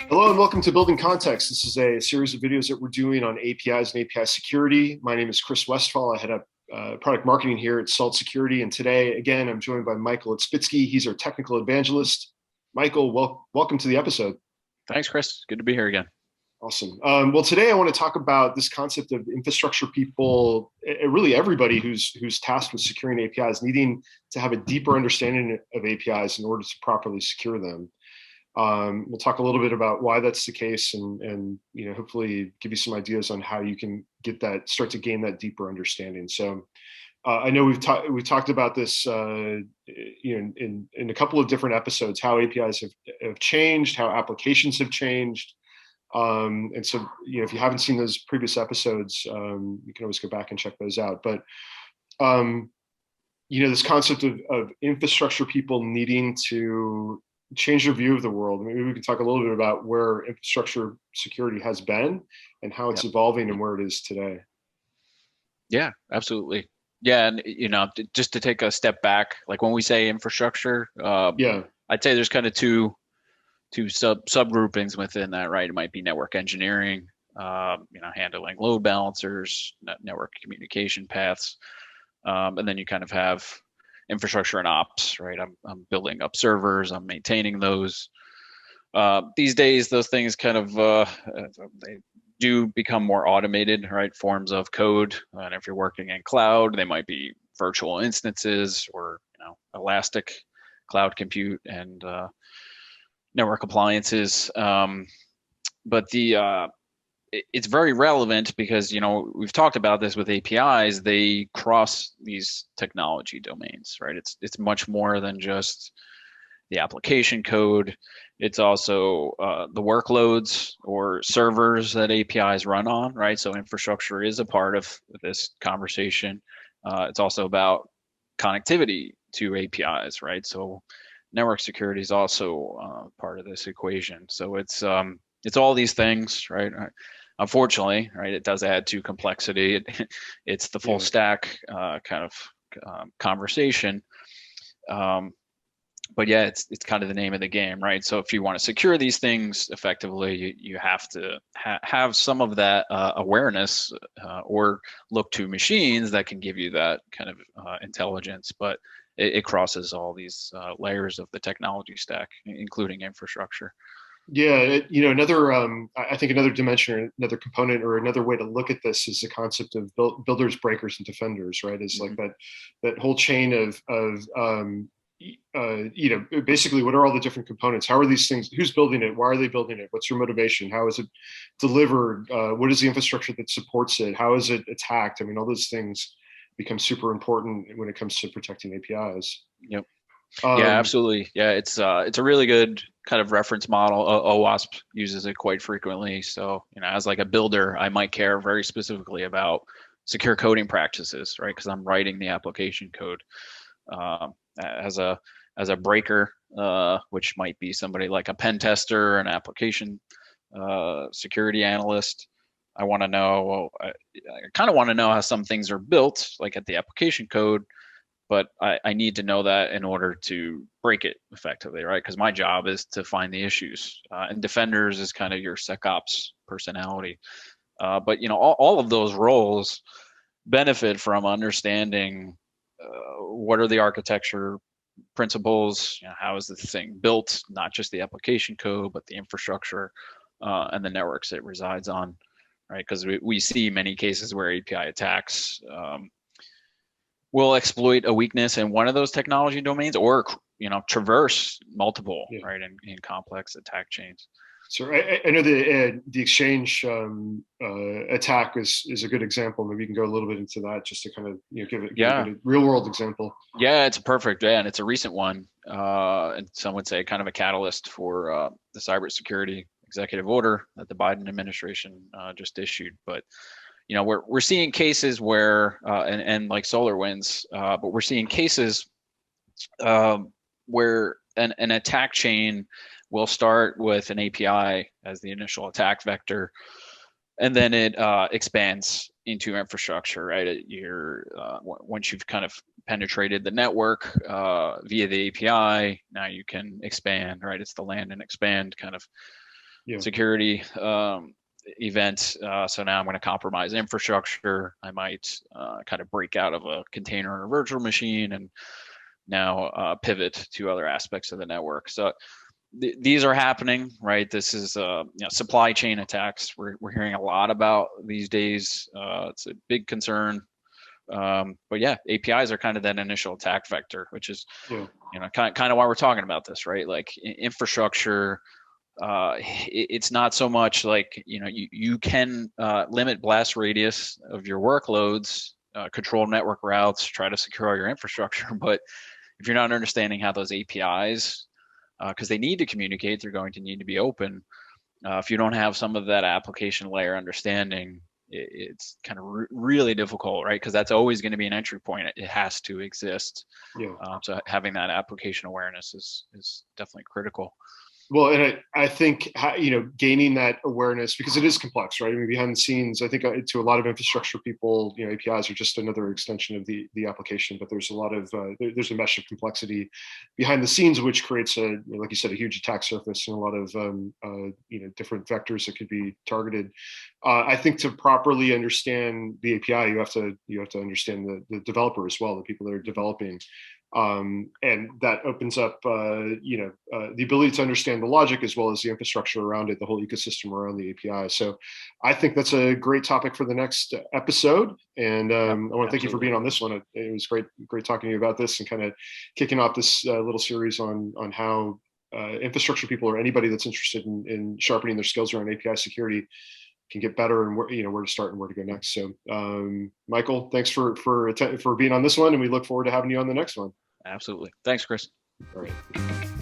Hello and welcome to Building Context. This is a series of videos that we're doing on APIs and API security. My name is Chris Westphal. I head up product marketing here at Salt Security. And today, again, I'm joined by Michael Itzpitsky. He's our technical evangelist. Michael, welcome to the episode. Thanks, Chris. Good to be here again. Awesome. Well, today I want to talk about this concept of infrastructure people, really everybody who's tasked with securing APIs, needing to have a deeper understanding of APIs in order to properly secure them. We'll talk a little bit about why that's the case, and hopefully give you some ideas on how you can start to gain that deeper understanding. So I know we've talked about this in a couple of different episodes, how APIs have changed, how applications have changed. And so, if you haven't seen those previous episodes, you can always go back and check those out. But, this concept of infrastructure people needing to change their view of the world. Maybe we can talk a little bit about where infrastructure security has been and how it's evolving and where it is today. Yeah, absolutely. Yeah, and just to take a step back, like when we say infrastructure, I'd say there's kind of two subgroupings within that, right? It might be network engineering, handling load balancers, network communication paths, and then you kind of have infrastructure and ops, right? I'm building up servers, I'm maintaining those. These days, those things kind of they do become more automated, right? Forms of code, and if you're working in cloud, they might be virtual instances or elastic cloud compute and network appliances. But it's very relevant because we've talked about this with APIs. They cross these technology domains, right? It's much more than just the application code. It's also the workloads or servers that APIs run on, right? So infrastructure is a part of this conversation. It's also about connectivity to APIs, right? So network security is also part of this equation. So it's all these things, right? Unfortunately, right, it does add to complexity. It's the full stack kind of conversation. But yeah, it's kind of the name of the game, right? So if you want to secure these things effectively, you have to have some of that awareness or look to machines that can give you that kind of intelligence. But it crosses all these layers of the technology stack, including infrastructure. Yeah, I think another dimension or another component or another way to look at this is the concept of builders, breakers, and defenders, right? Is like that whole chain of basically what are all the different components? How are these things? Who's building it? Why are they building it? What's your motivation? How is it delivered? What is the infrastructure that supports it? How is it attacked? I mean, all those things become super important when it comes to protecting APIs. Yep. Yeah, absolutely. Yeah, it's a really good kind of reference model. OWASP uses it quite frequently. So, as like a builder, I might care very specifically about secure coding practices, right? Because I'm writing the application code. As a breaker, which might be somebody like a pen tester, an application security analyst. I want to know. I kind of want to know how some things are built, like at the application code. But I need to know that in order to break it effectively, right? Because my job is to find the issues. And defenders is kind of your SecOps personality. But all of those roles benefit from understanding what are the architecture principles. How is the thing built? Not just the application code, but the infrastructure and the networks it resides on, right? Because we see many cases where API attacks. Will exploit a weakness in one of those technology domains or traverse multiple, right, in complex attack chains. So I know the exchange attack is a good example. Maybe you can go a little bit into that just to kind of give it a real world example. Yeah, it's perfect. Yeah, and it's a recent one, and some would say kind of a catalyst for the cybersecurity executive order that the Biden administration just issued. But we're seeing cases where and like SolarWinds, but we're seeing cases where an attack chain will start with an API as the initial attack vector, and then it expands into infrastructure, right? Once you've kind of penetrated the network via the API, now you can expand, right? It's the land and expand kind of Yeah. security event. So now I'm going to compromise infrastructure. I might kind of break out of a container or a virtual machine and now pivot to other aspects of the network. So these are happening, right? This is supply chain attacks. We're hearing a lot about these days. It's a big concern. But yeah, APIs are kind of that initial attack vector, which is Yeah. kind of why we're talking about this, right? Like infrastructure. It's not so much like you can limit blast radius of your workloads, control network routes, try to secure all your infrastructure, but if you're not understanding how those APIs, because they need to communicate, they're going to need to be open. If you don't have some of that application layer understanding, it's kind of really difficult, right? Because that's always going to be an entry point. It has to exist. Yeah. So having that application awareness is definitely critical. Well, and I think, gaining that awareness, because it is complex, right? I mean, behind the scenes, I think to a lot of infrastructure people, APIs are just another extension of the application, but there's a lot of there's a mesh of complexity behind the scenes, which creates like you said, a huge attack surface and a lot of different vectors that could be targeted. I think to properly understand the API, you have to understand the developer as well, the people that are developing. And that opens up, the ability to understand the logic as well as the infrastructure around it, the whole ecosystem around the API. So I think that's a great topic for the next episode. And I want to thank you for being on this one. It was great talking to you about this and kind of kicking off this little series on how infrastructure people or anybody that's interested in sharpening their skills around API security can get better and where to start and where to go next. So, Michael, thanks for being on this one, and we look forward to having you on the next one. Absolutely. Thanks, Chris. All right.